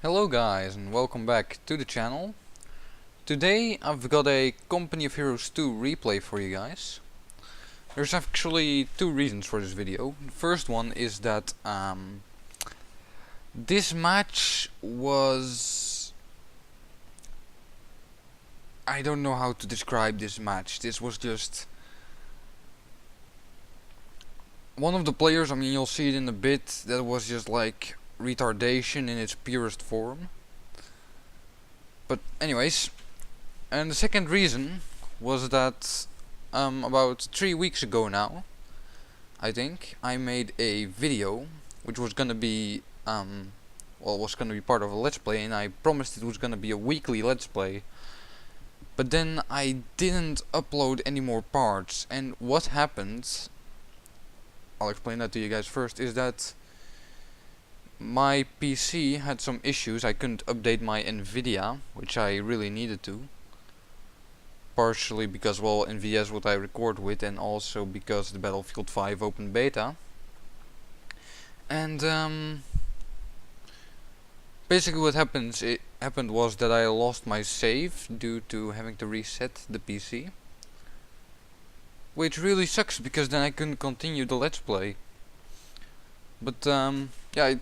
Hello guys and welcome back to the channel. Today I've got a Company of Heroes 2 replay for you guys. There's actually two reasons for this video. The first one is that this match was... I don't know how to describe this match. This was just... one of the players, I mean you'll see it in a bit, that was just like retardation in its purest form. But anyways, and the second reason was that about 3 weeks ago now, I think, I made a video which was gonna be was gonna be part of a let's play, and I promised it was gonna be a weekly let's play. But then I didn't upload any more parts, and what happened, I'll explain that to you guys first, is that my PC had some issues. I couldn't update my Nvidia, which I really needed to. Partially because, well, Nvidia is what I record with, and also because the Battlefield 5 open beta. And basically what happened was that I lost my save due to having to reset the PC. Which really sucks, because then I couldn't continue the let's play. But yeah,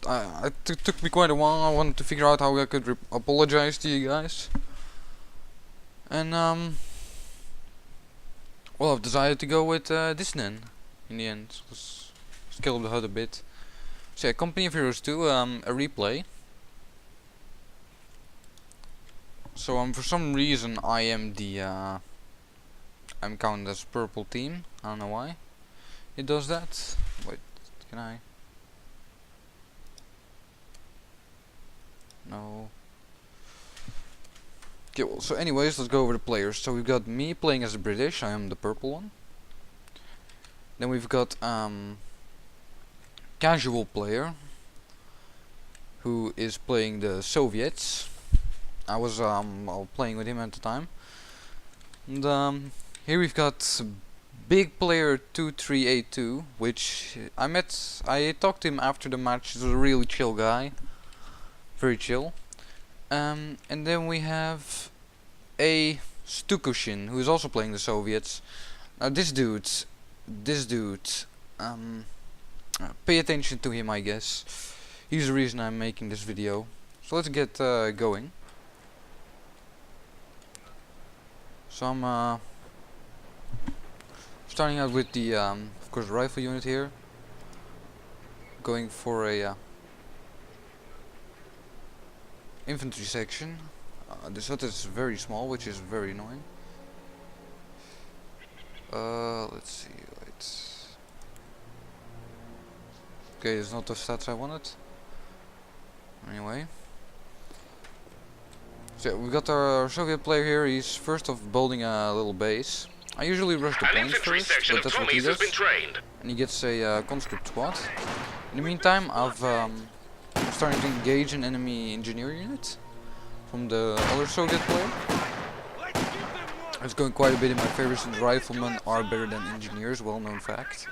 it took me quite a while. I wanted to figure out how I could apologize to you guys. And well, I've decided to go with this then, in the end. Let's scale up the HUD a bit. So yeah, Company of Heroes 2, a replay. So for some reason I am the I'm counted as purple team. I don't know why it does that. Wait, can I? No. Okay, well, so anyways, let's go over the players. So we've got me playing as a British. I am the purple one. Then we've got casual player who is playing the Soviets. I was playing with him at the time. And here we've got big player 2382, which I talked to him after the match. He's a really chill guy. Very chill. And then we have a Stukushin, who is also playing the Soviets. Now this dude, pay attention to him, I guess. He's the reason I'm making this video. So let's get going. So I'm starting out with the, of course, rifle unit here. Going for a infantry section. This hut is very small, which is very annoying. Let's see. Okay, it's not the stats I wanted. Anyway. So yeah, we got our Soviet player here. He's first off building a little base. I usually rush the points first, but that's what he does. And he gets a conscript squad. In the meantime, I'm starting to engage an enemy engineer unit from the other Soviet player. It's going quite a bit in my favor, since riflemen are better than engineers, well-known fact.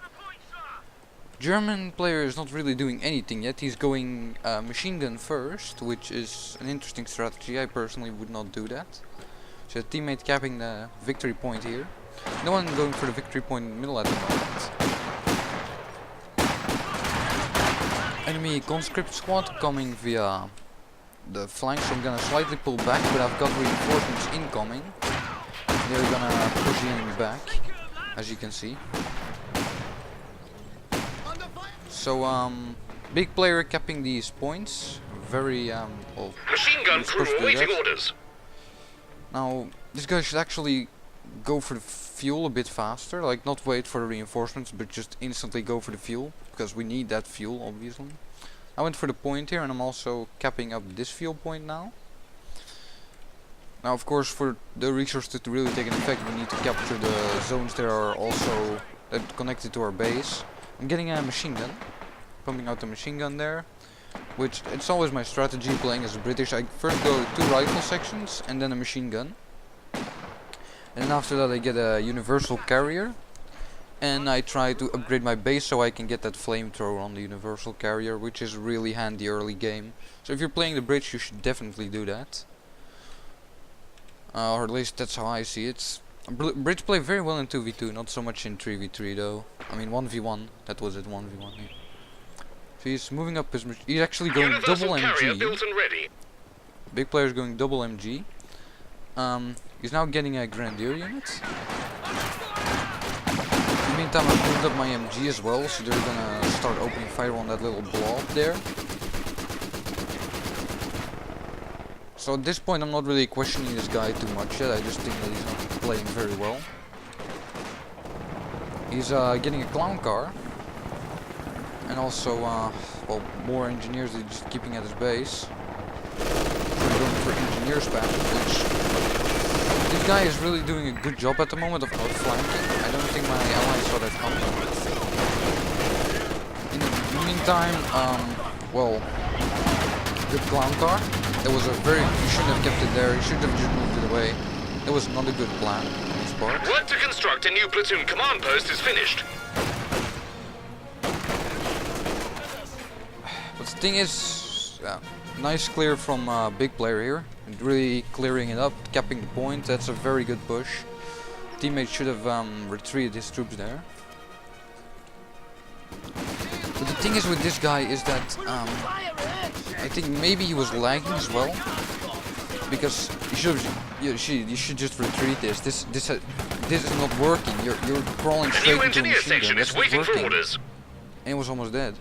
German player is not really doing anything yet. He's going machine gun first, which is an interesting strategy. I personally would not do that. So a teammate capping the victory point here. No one going for the victory point in the middle at the moment. Enemy conscript squad coming via the flank, so I'm gonna slightly pull back, but I've got reinforcements incoming. They're gonna push the enemy back, as you can see. So big player capping these points. Very well, machine gun crew awaiting orders. Now this guy should actually go for the fuel a bit faster, like not wait for the reinforcements, but just instantly go for the fuel, because we need that fuel, obviously. I went for the point here, and I'm also capping up this fuel point now. Now, of course, for the resources to really take an effect, we need to capture the zones that are also connected to our base. I'm getting a machine gun, pumping out the machine gun there, which it's always my strategy playing as a British. I first go 2 rifle sections and then a machine gun. And then after that I get a universal carrier, and I try to upgrade my base so I can get that flamethrower on the universal carrier, which is really handy early game. So if you're playing the bridge, you should definitely do that. Or at least that's how I see it. Bridge play very well in 2v2, not so much in 3v3 though. I mean 1v1, that was it, 1v1 here. So he's moving up his he's actually going Universal double carrier MG. built and ready. Big player's going double MG. He's now getting a Grenadier unit. In the meantime, I've moved up my MG as well, so they're gonna start opening fire on that little blob there. So at this point, I'm not really questioning this guy too much yet. I just think that he's not playing very well. He's getting a clown car, and also, well, more engineers that he's just keeping at his base. We're going for engineer spam, which this guy is really doing a good job at the moment of outflanking. I don't think my allies saw that coming. In the meantime, well, good clown car. That was a very, you shouldn't have kept it there. You should have just moved it away. That was not a good plan on his part. Work to construct a new platoon command post is finished. But the thing is, nice clear from big player here. Really clearing it up, capping the point. That's a very good push. Teammate should have retreated his troops there. But the thing is with this guy is that I think maybe he was lagging as well, because you should just retreat this. This is not working. You're crawling straight into a engineer machine gun. section That's is not waiting for working. orders. And he was almost dead.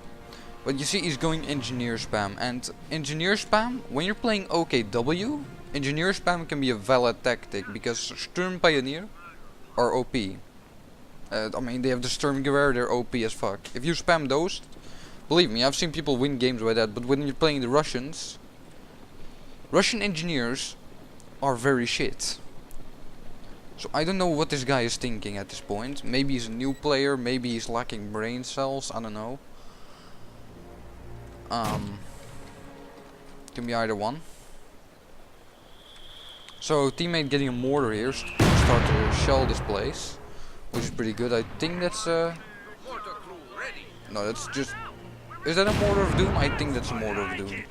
But you see, he's going engineer spam, and engineer spam, when you're playing OKW, engineer spam can be a valid tactic, because Sturm Pioneer are OP. I mean, they have the Sturmgewehr, they're OP as fuck. If you spam those, believe me, I've seen people win games with that, but when you're playing the Russians, Russian engineers are very shit. So I don't know what this guy is thinking at this point. Maybe he's a new player, maybe he's lacking brain cells, I don't know. Can be either one. So teammate getting a mortar here, start to shell this place, which is pretty good. I think that's no, that's just, is that a mortar of doom? I think that's a mortar of doom.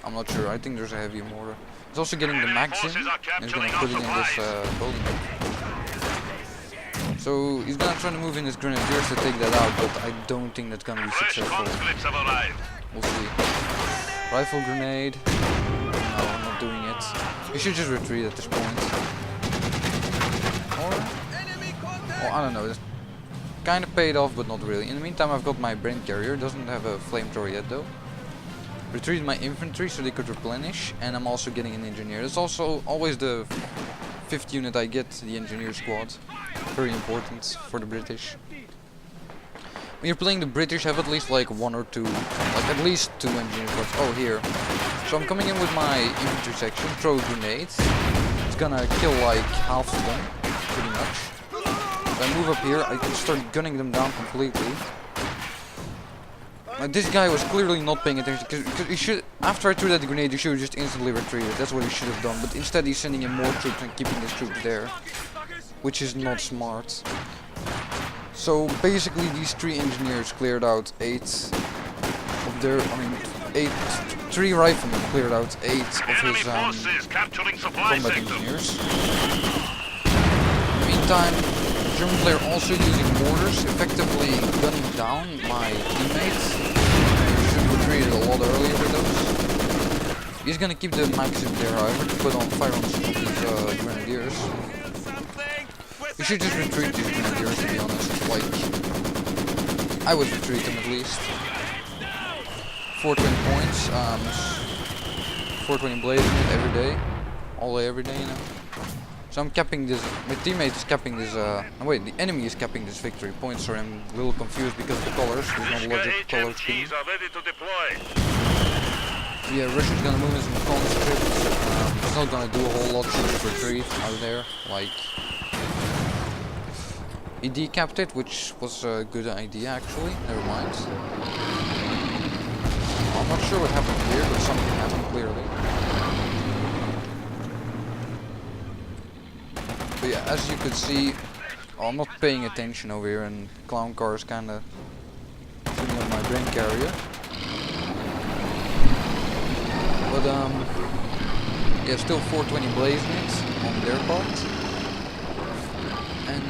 I'm not sure. I think there's a heavy mortar. He's also getting the max in, and he's gonna put it in this building. So he's gonna try to move in his grenadiers to take that out, but I don't think that's gonna be successful. We'll see. Rifle grenade. No, I'm not doing it. You should just retreat at this point. Or, well, I don't know. This kind of paid off, but not really. In the meantime, I've got my brain carrier. Doesn't have a flamethrower yet, though. Retreated my infantry so they could replenish, and I'm also getting an engineer. That's also always the 5th unit I get, the engineer squad. Very important for the British. When you're playing the British, have at least like 1 or 2, like at least 2 engineer squads. Oh, here. So I'm coming in with my infantry section, throw a grenade. It's gonna kill like half of them, pretty much. If I move up here, I can start gunning them down completely. This guy was clearly not paying attention, because he should, after I threw that grenade, he should have just instantly retreated. That's what he should have done, but instead he's sending in more troops and keeping his troops there, which is not smart. So basically these 3 engineers cleared out 8 of their, 3 riflemen cleared out 8 of his combat engineers. In the meantime, German player also using mortars, effectively gunning down my teammates. He should have retreated a lot earlier with those. He's gonna keep the maxim there, however, to put on fire on some of these grenadiers. You should just retreat these grenadiers, to be honest. Like, I would retreat them at least. 420 points, 420 blazing it every day. All day, every day, you know. So I'm capping this, my teammate is capping this, no wait, the enemy is capping this victory point. Sorry, I'm a little confused because of the colors. There's no logic color scheme. Yeah, Russia's gonna move in some conscripts. It's not gonna do a whole lot, to just retreat out there. Like, he decapped it, which was a good idea actually. Never mind. I'm not sure what happened here, but something happened clearly. But yeah, as you could see, Oh, I'm not paying attention over here, and clown car is kind of putting on my brain carrier. But yeah, still 420 blaze nits on their part. And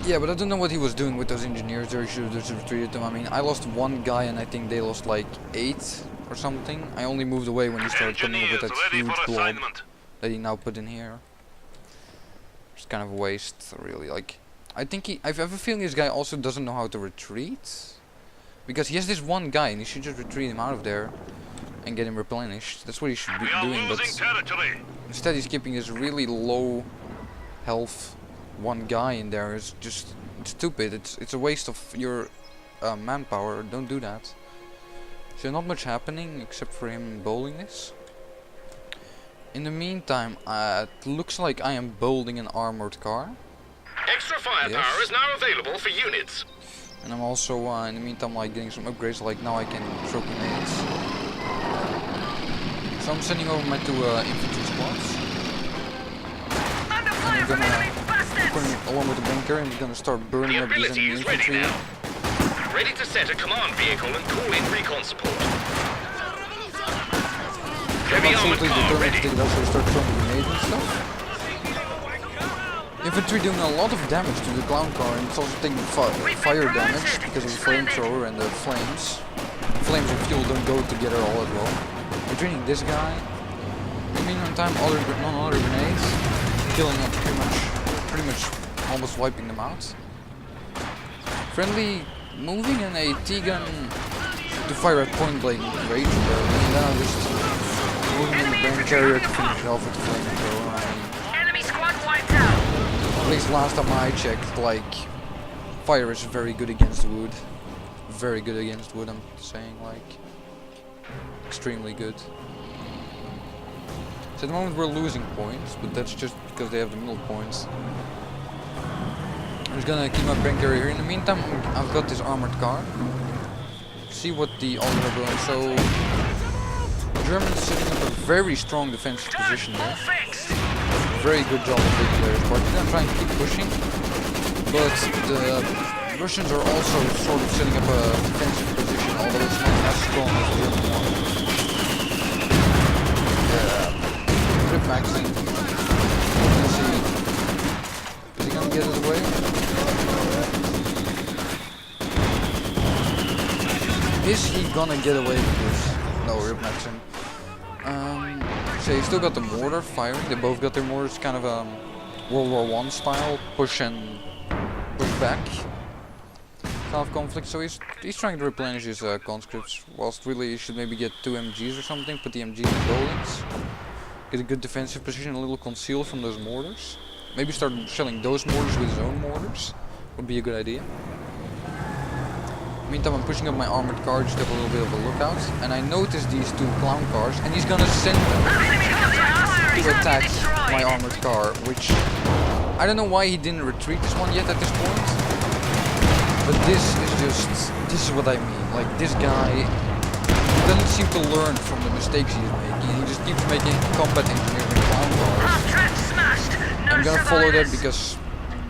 yeah, but I don't know what he was doing with those engineers there. He should have just retreated them. I mean, I lost one guy and I think they lost like 8 or something. I only moved away when he started coming up with that huge blob that he now put in here. It's kind of a waste, really. Like, I think I have a feeling this guy also doesn't know how to retreat. Because he has this one guy and he should just retreat him out of there and get him replenished. That's what he should be doing, but instead he's keeping this really low health one guy in there. It's just stupid. It's a waste of your manpower. Don't do that. So not much happening except for him bowling this. In the meantime, it looks like I am building an armored car. Extra firepower is now available for units. And I'm also in the meantime like getting some upgrades, like now I can throw grenades. So I'm sending over my 2 infantry squads. And I'm gonna put them along with the bunker and we're gonna start burning up these enemy infantry. Ready to set a command vehicle and call in recon support. I'm absolutely determined to take it out, so I start throwing grenades and stuff. Infantry doing a lot of damage to the clown car, and it's also taking fire damage because of the flamethrower and the flames. Flames and fuel don't go together all at well. We're training this guy. In the meantime, other grenades, killing them pretty much almost wiping them out. Friendly moving an AT gun to fire at point blank range, and then I'm just moving in the brain carrier to finish it off with the flamethrower. Enemy squad wiped out. At least last time I checked, like, fire is very good against wood. Very good against wood, I'm saying, like, extremely good. So at the moment we're losing points, but that's just because they have the middle points. I'm just gonna keep my brain carrier here. In the meantime, I've got this armored car. See what the others are doing. So, the Germans setting up a very strong defensive position there. Very good job of big players' part. They're gonna try and keep pushing, but the Russians are also sort of setting up a defensive position, although it's not as strong as the German one. Rip maxing. Let's see. Is he gonna get it away? Is he gonna get away with this? No, rip maxing. So you still got the mortar firing. They both got their mortars, kind of World War I style, push and push back kind of conflict. So he's trying to replenish his conscripts, whilst really he should maybe get 2 MGs or something, put the MGs in buildings, get a good defensive position, a little conceal from those mortars. Maybe start shelling those mortars with his own mortars. Would be a good idea. Meantime, I'm pushing up my armored car just to have a little bit of a lookout, and I notice these 2 clown cars, and he's gonna send them to attack my armored car, which I don't know why he didn't retreat this one yet at this point, but this is what I mean. Like, this guy doesn't seem to learn from the mistakes he's making. He just keeps making combat engineering clown cars. I'm gonna follow that because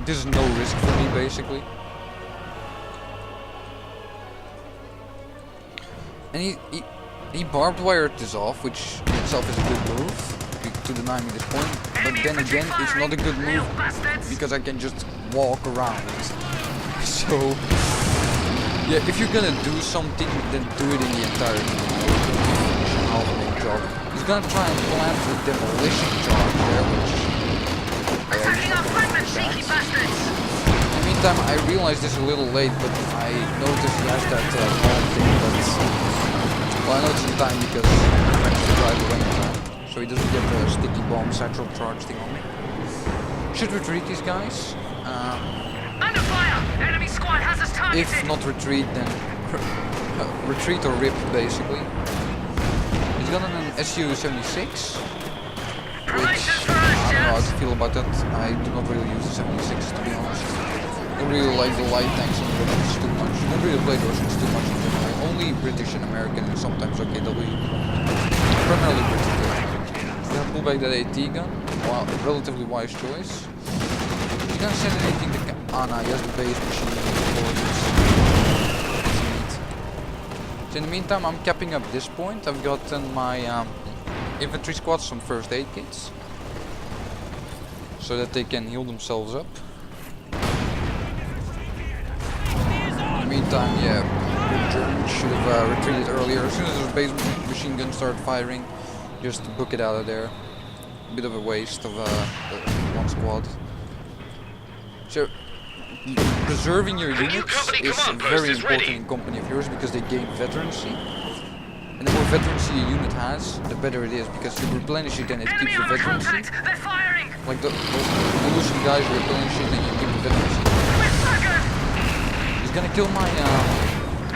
this is no risk for me, basically. And he barbed wired this off, which in itself is a good move to deny me this point. But then again, it's not a good move because I can just walk around. So yeah, if you're gonna do something, then do it in the entirety. Finish an half-main job. He's gonna try and plant the demolition charge there, which in the meantime, I realized this a little late, but I noticed he has that bomb thing, but well, I noticed in time because I managed to drive away in time, so he doesn't get the sticky bomb satchel charge thing on me. Should retreat these guys. Under fire! Enemy squad has us targeted. If not retreat, then retreat or rip, basically. He's got an SU-76, which I don't know how to feel about that. I do not really use the 76, to be honest. I don't really like the light tanks on the Russians too much. I don't really play the Russians too much in general. Only British and American and sometimes OKW. Primarily British. We're gonna pull back that AT gun. Wow, relatively wise choice. gonna send anything to Anna, he has the base machine. So in the meantime, I'm capping up this point. I've gotten my infantry squad some first aid kits, so that they can heal themselves up. In the meantime, yeah, the Germans should have retreated earlier. As soon as the base machine gun started firing, just book it out of there. A bit of a waste of one squad. So preserving your units is very important in company of yours because they gain veterancy. And the more veterancy a unit has, the better it is, because you replenish it and it keeps the veterancy. Like those Lucian guys replenish it and you keep the veterancy. He's gonna kill my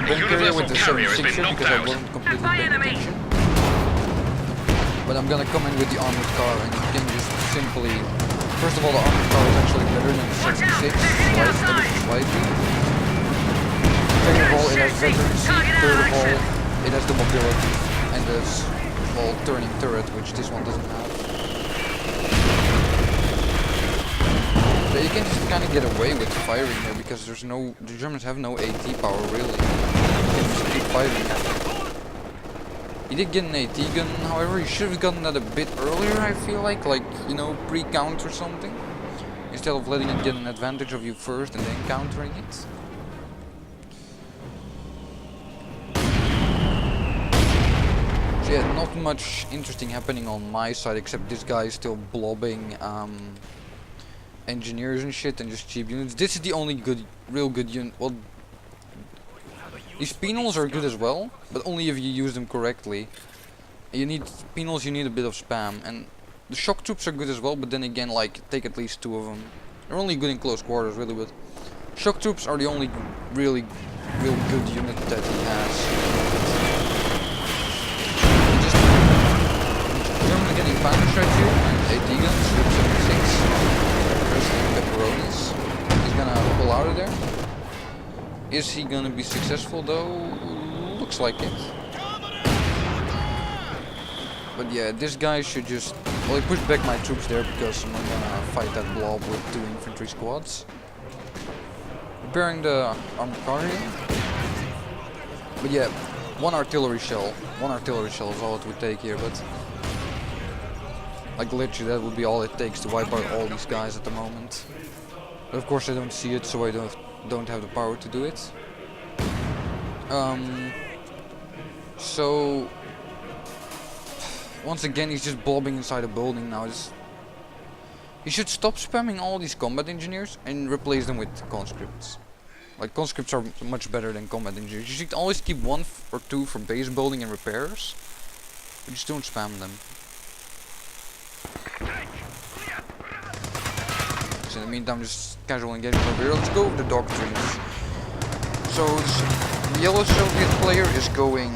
gun carrier with the 76er because I wasn't completely paying attention. But I'm gonna come in with the armored car and you can just simply... First of all, the armored car is actually better than the 76, slightly. Second of all, it has veterancy. Third of all, it has the mobility and this whole turning turret, which this one doesn't have. So you can just kind of get away with firing here because there's no... The Germans have no AT power really. You can just keep firing. He did get an AT gun, however, he should have gotten that a bit earlier, I feel like, you know, pre-count or something. Instead of letting it get an advantage of you first and then countering it. So yeah, not much interesting happening on my side, except this guy is still blobbing engineers and shit and just cheap units. This is the only real good unit. Well, these penals are good as well, but only if you use them correctly. You need penals, you need a bit of spam, and the shock troops are good as well, but then again, like, take at least 2 of them. They're only good in close quarters, really, but shock troops are the only real good unit that he has. Germans getting Panzer right here, and AT guns, 76. There's the pepperonis. He's gonna pull out of there. Is he gonna be successful though? Looks like it. But yeah, this guy should just... Well, he pushed back my troops there because I'm not gonna fight that blob with 2 infantry squads. Repairing the armored car here. But yeah, one artillery shell. One artillery shell is all it would take here, but... Like literally that would be all it takes to wipe out all these guys at the moment. But of course I don't see it, so I don't have the power to do it. So once again he's just blobbing inside a building now. He should stop spamming all these combat engineers and replace them with conscripts. Like conscripts are much better than combat engineers. You should always keep 1 or 2 for base building and repairs, but just don't spam them. So in the meantime, just casual engagement over here. Let's go over the doctrines. So the yellow Soviet player is going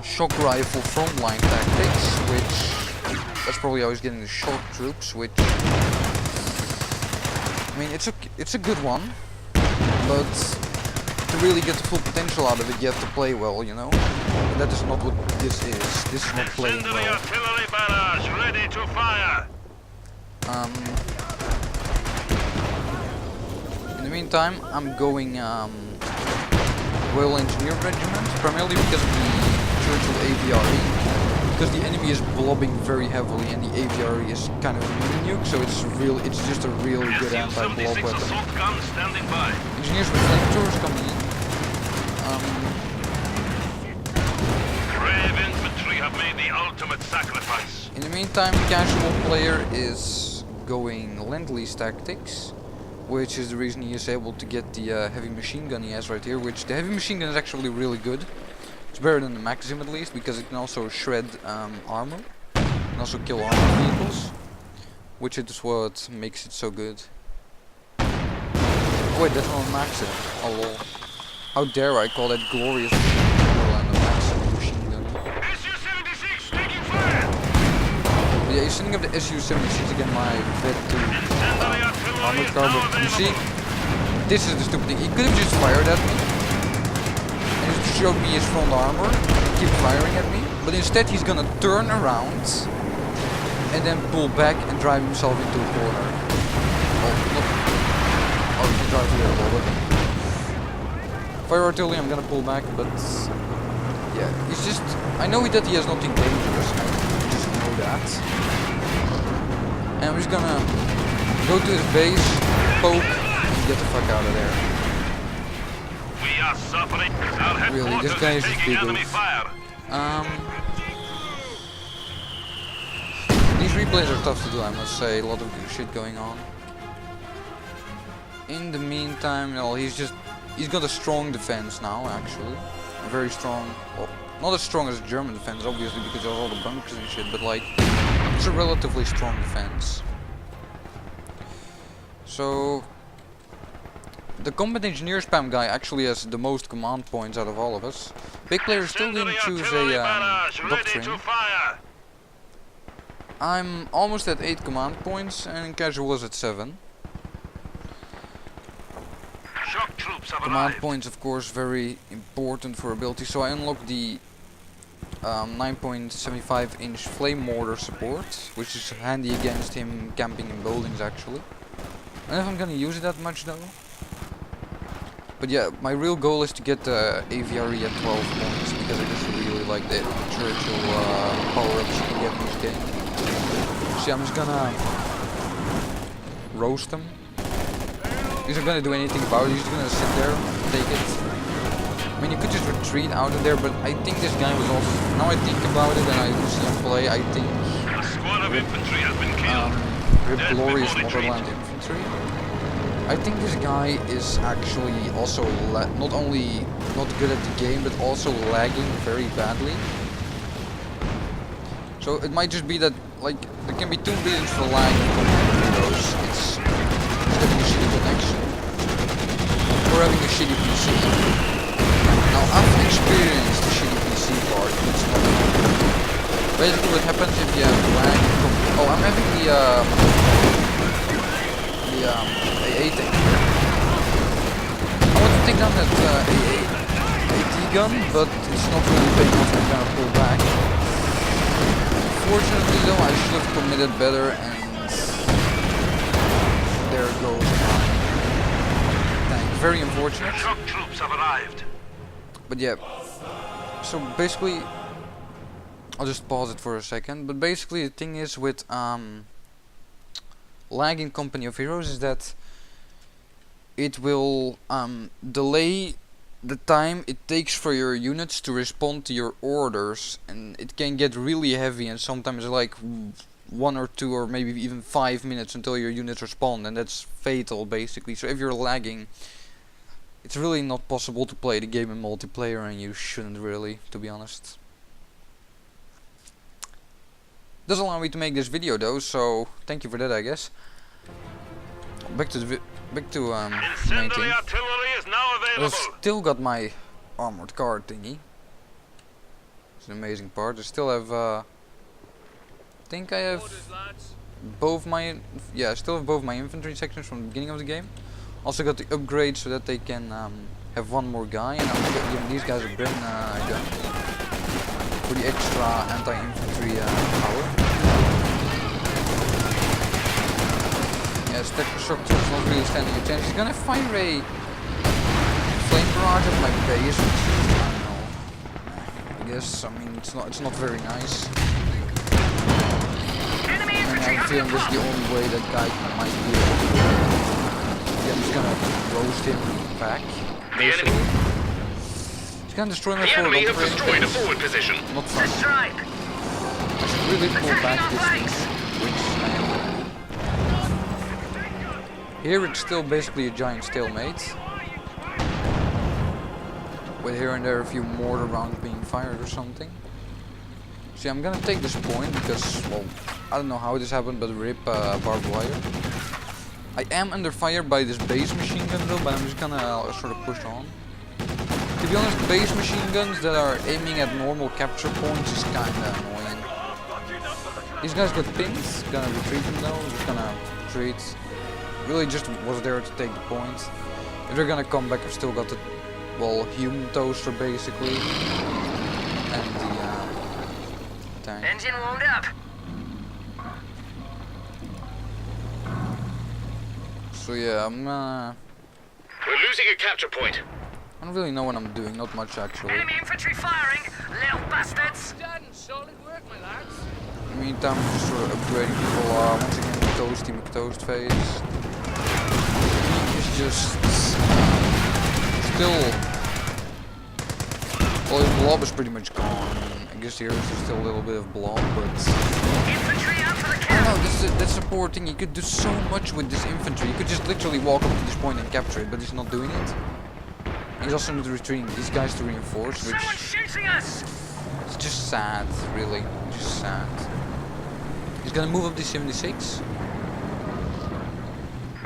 shock rifle frontline tactics, which that's probably how he's getting the shock troops. Which I mean, it's a good one, but to really get the full potential out of it, you have to play well, you know. And that is not what this is. This is not playing well. Artillery barrage ready to fire. In the meantime, I'm going Royal Engineer Regiment, primarily because of the Churchill AVRE. Because the enemy is blobbing very heavily and the AVRE is kind of a mini nuke, so it's just a really good anti-blob weapon. Engineers with flamethrowers coming in. Brave infantry have made the ultimate sacrifice. In the meantime, casual player is going Lend-Lease tactics, which is the reason he is able to get the heavy machine gun he has right here, which the heavy machine gun is actually really good. It's better than the Maxim at least, because it can also shred armor, and also kill armored vehicles, which is what makes it so good. Oh wait, that's not a Maxim. Oh lol. How dare I call that glorious than a Maxim machine gun. Su-76 taking fire! But yeah, he's sending up the Su-76 again, my vet to armored car, but you see, this is the stupid thing. He could have just fired at me and just showed me his front armor and keep firing at me, but instead he's gonna turn around and then pull back and drive himself into a corner. Oh, he drives here a little bit. Fire artillery, I'm gonna pull back, but yeah, he's just. I know that he has nothing dangerous. I just know that, and I'm just gonna go to his base, poke, and get the fuck out of there. We are suffering. Our Really, this guy is just big. These replays are tough to do, I must say. A lot of good shit going on. In the meantime, well, he's got a strong defense now, actually. A very strong, well, not as strong as German defense, obviously, because there's all the bunkers and shit, but like, it's a relatively strong defense. So, the combat engineer spam guy actually has the most command points out of all of us. Big player still didn't choose a doctrine. I'm almost at 8 command points, and casual is at 7. Shock troops have Command arrived. points, of course, very important for ability. So I unlocked the 9.75 inch flame mortar support, which is handy against him camping in buildings, actually. I don't know if I'm gonna use it that much though. But yeah, my real goal is to get the AVRE at 12 points, because I just really like the Churchill power-ups you can get in this game. So yeah, I'm just gonna roast him. He's not gonna do anything about it, he's just gonna sit there and take it. I mean, you could just retreat out of there, but I think this guy was also... Now I think about it and I see him play, I think... A squad of infantry has been killed. Rip Glorious Motherland Infantry. I think this guy is actually also not only not good at the game, but also lagging very badly. So it might just be that, like, there can be 2 reasons for lagging for heroes. It's having a shitty connection, or having a shitty PC. Now I've experienced the shitty PC part, but it's not enough. Basically what happens if you have lag from... Oh, I'm having the AA tank here. I want to take down that AT gun, but it's not really paying off, I'm gonna pull back. Unfortunately though, I should have committed better, and there goes my tank. Very unfortunate. Shock troops have arrived. But yeah, so basically, I'll just pause it for a second, but basically the thing is with lagging Company of Heroes is that it will delay the time it takes for your units to respond to your orders, and it can get really heavy, and sometimes like 1 or 2 or maybe even 5 minutes until your units respond, and that's fatal basically. So if you're lagging, it's really not possible to play the game in multiplayer, and you shouldn't really, to be honest. Does allow me to make this video though, so thank you for that, I guess. Back to the main thing. Artillery is now available. I've still got my armored car thingy. It's an amazing part. I still have I think I have both my I still have both my infantry sections from the beginning of the game. Also got the upgrade so that they can have 1 more guy, and I'm giving these guys a Bren gun for the extra anti-infantry power. Yeah, Shock Troops not really standing a chance. He's gonna fire a flame barrage at my base, which I don't know. I guess, I mean, it's not very nice. And I have a feeling this is the only way that guy might be able to do it. Yeah, I'm just gonna roast him back, basically. He's gonna destroy my forward Have operating destroyed a base. forward position. Not fun. Strike! I should really pull back distance, which I am doing. Here it's still basically a giant stalemate, with here and there a few mortar rounds being fired or something. See, I'm gonna take this point because, well, I don't know how this happened, but rip barbed wire. I am under fire by this base machine gun though, but I'm just gonna sort of push on. To be honest, base machine guns that are aiming at normal capture points is kinda annoying. These guys got pinned, gonna retreat them though, just gonna retreat. Really just was there to take the point. If they're gonna come back, I've still got the, well, human toaster basically, and the tank. Engine warmed up. So yeah, We're losing a capture point. I don't really know what I'm doing, not much actually. Enemy infantry firing, little bastards. Done. Solid work, my lads. In the meantime, I'm just sort of upgrading people. Once again, Toasty McToast phase. He is just still. Well, his blob is pretty much gone. I guess here is still a little bit of blob, but Infantry out for the I count. don't know. That's the poor thing. You could do so much with this infantry. You could just literally walk up to this point and capture it, but he's not doing it. He's also not retreating these guys to reinforce, which Someone's shooting us. is just sad, really. Just sad. He's gonna move up to 76.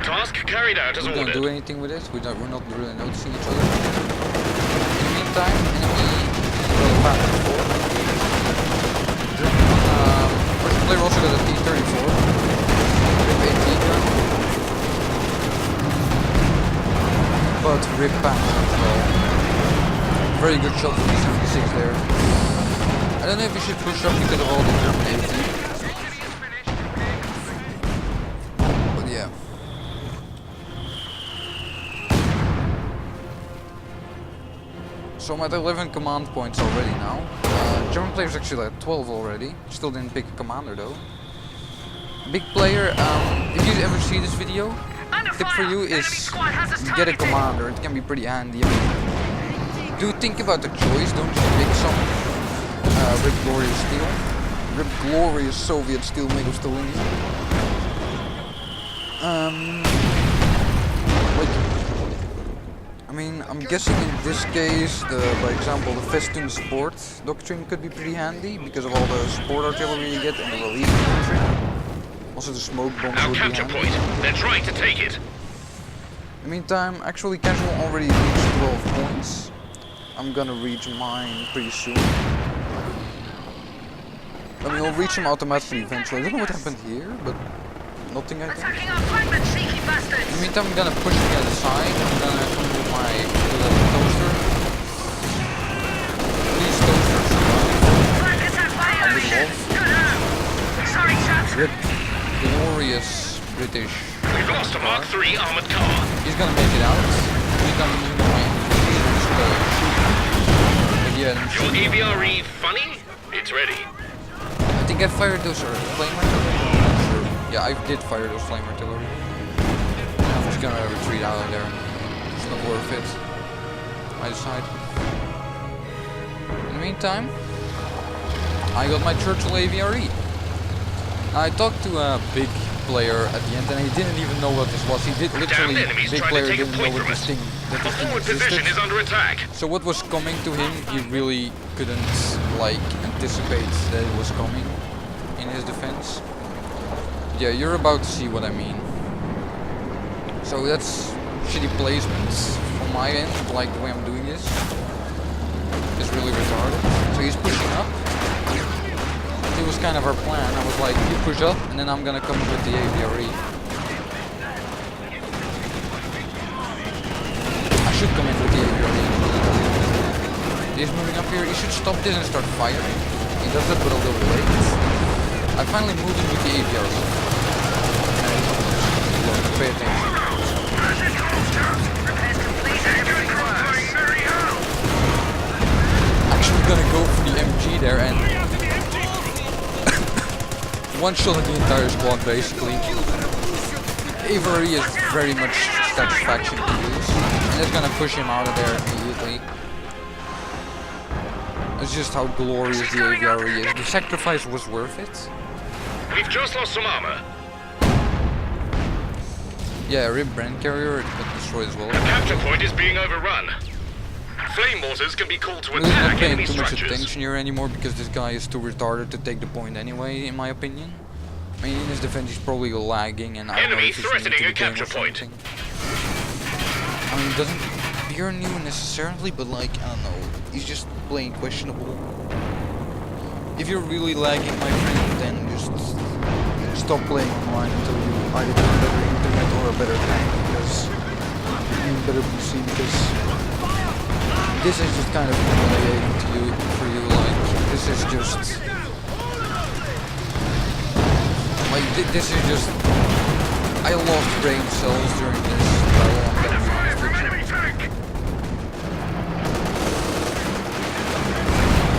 Task carried out as We don't ordered. do anything with it. We're not really noticing each other. In the meantime, enemy back and forth. First player also got a T-34. Rip 18 gun. But rip back as well. Very good shot from the 76 there. I don't know if you should push up because of all the German 18. But yeah. So I'm at 11 command points already now. German players actually at 12 already. Still didn't pick a commander though. Big player, if you ever see this video, Under tip for fire. you Enemy is squad has us get a targeted. commander. It can be pretty handy. I mean, do think about the choice. Don't just pick some Rip Glorious Steel. Rip Glorious Soviet Steel made of Stalinium. Like, I mean, I'm guessing in this case, by example, the Festoon Support Doctrine could be pretty handy because of all the support artillery you get and the relief infantry. Also the smoke bombs Our would be capture handy. point. They're trying to take it. In the meantime, actually Casual already reached 12 points. I'm gonna reach mine pretty soon. I mean, I'll reach them automatically eventually. I don't know what happened here, but nothing I think. Attacking our flankmen, cheeky In bastards. the meantime, I'm gonna push the other side. I'm gonna come with my little toaster. These toasters Flank attack by I would enemy. love. Good out. Sorry, chaps. Rip glorious British. We've lost a Mark III armored car. He's gonna make it out. He's gonna use my just shoot. But yeah, I'm Your shooting. AVRE funny? It's ready. I think I fired those flame artillery. I'm not sure. Yeah, I did fire those flame artillery. I'm just gonna retreat out of there. It's not worth it. I decide. In the meantime, I got my Churchill AVRE. I talked to a big player at the end and he didn't even know what this was. He did literally, Damned enemies big trying to player take a didn't know point what from this us. thing, that The this thing forward position existed. is under attack. So what was coming to him, he really couldn't like anticipate that it was coming in his defense. Yeah, you're about to see what I mean. So that's shitty placements on my end, like the way I'm doing this. Is really retarded. So he's pushing up. It was kind of our plan. I was like, you push up and then I'm gonna come with the AVRE. I should come in with the AVRE. He's moving up here. He should stop this and start firing. He does that but a little late. I finally moved in with the AVRE. Look, pay attention. Actually gonna go for the MG there and one shot at the entire squad basically. Avery is very much satisfaction to use. And it's gonna push him out of there immediately. It's just how glorious the Avery is. The sacrifice was worth it. We've just lost some armor. Yeah, RIP Brand Carrier, it got destroyed as well. The capture point is being overrun. Flame mortars can be called to I'm not attack paying enemy too much structures. attention here anymore because this guy is too retarded to take the point anyway, in my opinion. I mean, in his defense, he's probably lagging and I don't know Enemy if he's new threatening to the a game or capture point. something. I mean, he doesn't appear new necessarily, but like, I don't know, he's just playing questionable. If you're really lagging, my friend, then just stop playing online until you either get a better internet or a better tank, because you better PC, because this is just kind of humiliating to you, for you, like, this is just, like, this is just, I lost brain cells during this battle, I'm gonna be honest with you. Enemy tank!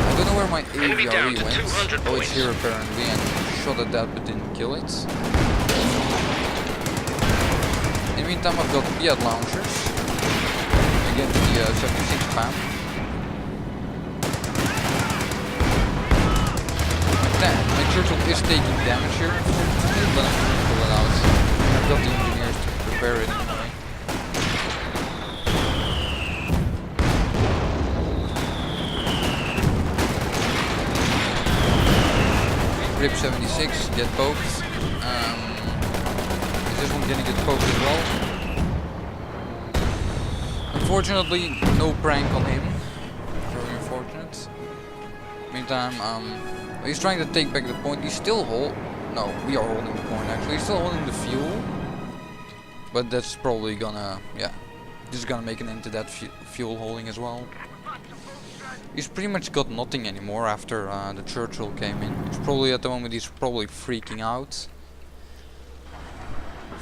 I don't know where my Enemy down AVRE to went. 200 Oh, it's points. here apparently, and shot at that but didn't kill it. In the meantime, I've got Fiat launchers against the 76 spam. Damn, my Churchill is taking damage here, unfortunately, but I'm gonna pull it out. I've got the engineers to prepare it anyway. Rip 76, get poked. Is this one gonna get poked as well? Unfortunately, no prank on him. Very unfortunate. Meantime, he's trying to take back the point. He's still no, we are holding the point actually. He's still holding the fuel. But that's probably gonna, yeah. This is gonna make an end to that fuel holding as well. He's pretty much got nothing anymore after the Churchill came in. It's probably at the moment he's probably freaking out.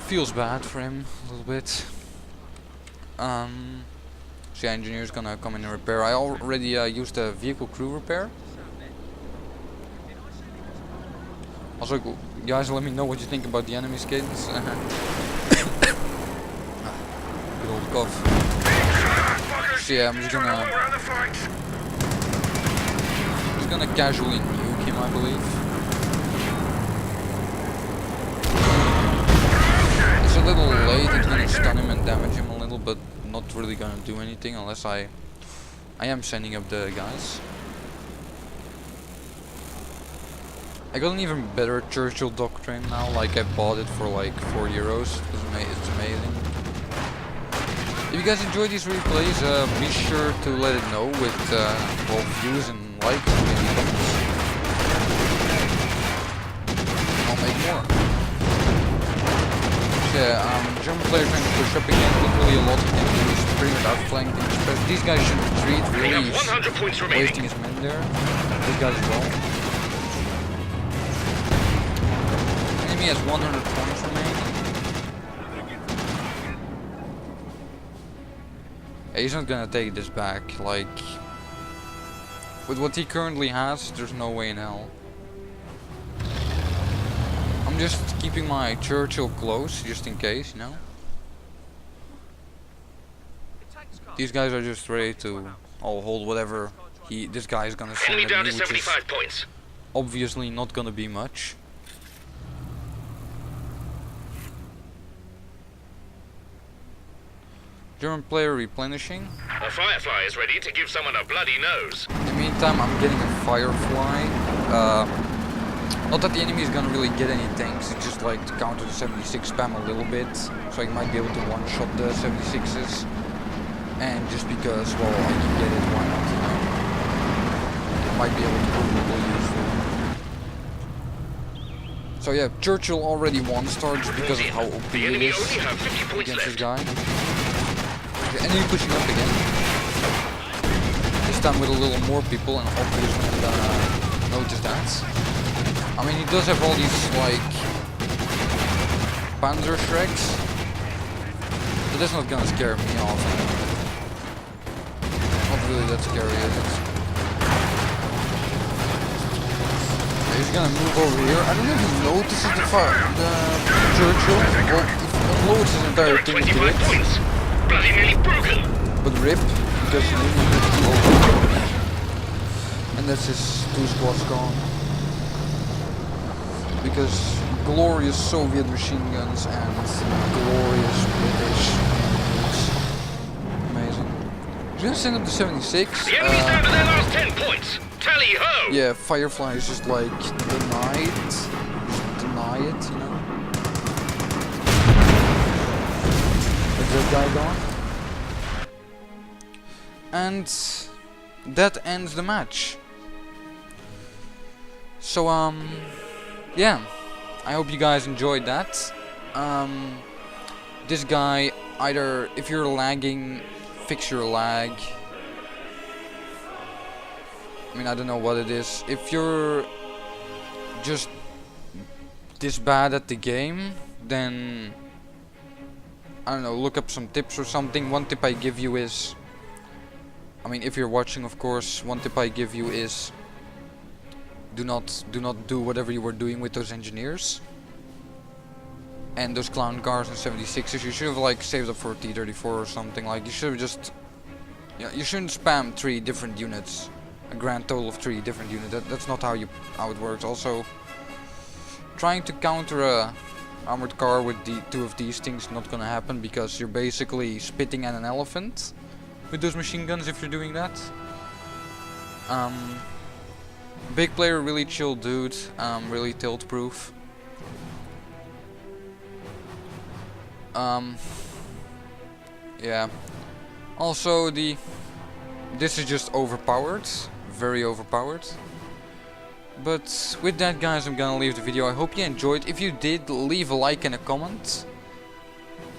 Feels bad for him a little bit. So yeah, engineer's gonna come in and repair. I already used a vehicle crew repair. Also, guys, let me know what you think about the enemy skins. Good old cough. So yeah, I'm just gonna casually nuke him, I believe. It's a little late, it's gonna stun him and damage him a little, but not really gonna do anything unless I am sending up the guys. I got an even better Churchill doctrine now, like I bought it for like €4. It's amazing. If you guys enjoy these replays, be sure to let it know with well, views and likes and maybe comments. I'll make more. So yeah, German player trying to push up again, literally a lot of things. He's pretty much outflanked him. These guys should retreat, really. We have 100 points He's remaining. wasting his men there. These guys as well. Enemy has 100 points remaining. He's not gonna take this back, like, with what he currently has, there's no way in hell. I'm just keeping my Churchill close, just in case, you know? These guys are just ready to hold whatever this guy is gonna send Enemy at down me, to which is 75 points. obviously not gonna be much. German player replenishing. A Firefly is ready to give someone a bloody nose. In the meantime, I'm getting a Firefly. Not that the enemy is gonna really get any tanks, it's just like to counter the 76 spam a little bit. So I might be able to one-shot the 76s. And just because, well, I can get it, why not, you know? It might be able to prove a little useful. So yeah, Churchill already 1-star just because of how OP The it enemy is only have 50 points against this left. guy. Okay, enemy pushing up again. This time with a little more people, and obviously notice that. I mean, he does have all these like Panzer Shreks, but that's not gonna scare me off. Not really that scary, is it? He's gonna move over here. I don't know if he notices the Churchill. Well, if he unloads his entire We're at thing 25 into it. points. Bloody nearly broken. But rip, because he moved too over. And that's his 2 squads gone. Because glorious Soviet machine guns and glorious British guns. Amazing. He's gonna send up the 76. The enemy's down to their last 10 points. Tally ho! Yeah, Firefly is just like deny it. Just deny it, you know. Is that guy gone? And that ends the match. So yeah, I hope you guys enjoyed that. This guy, either if you're lagging, fix your lag. I mean, I don't know what it is. If you're just this bad at the game, then I don't know, look up some tips or something. One tip I give you is, I mean, if you're watching, of course, one tip I give you is do not do whatever you were doing with those engineers and those clown cars and 76s. You should have like saved up for a T-34 or something. Like you should have just, you shouldn't spam 3 different units, a grand total of 3 different units. That's not how it works. Also, trying to counter a armored car with 2 of these things is not gonna happen, because you're basically spitting at an elephant with those machine guns if you're doing that. Big player, really chill dude, really tilt proof. Yeah. Also, this is just overpowered, very overpowered. But with that, guys, I'm gonna leave the video. I hope you enjoyed. If you did, leave a like and a comment.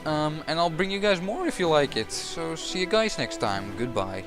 And I'll bring you guys more if you like it. So see you guys next time. Goodbye.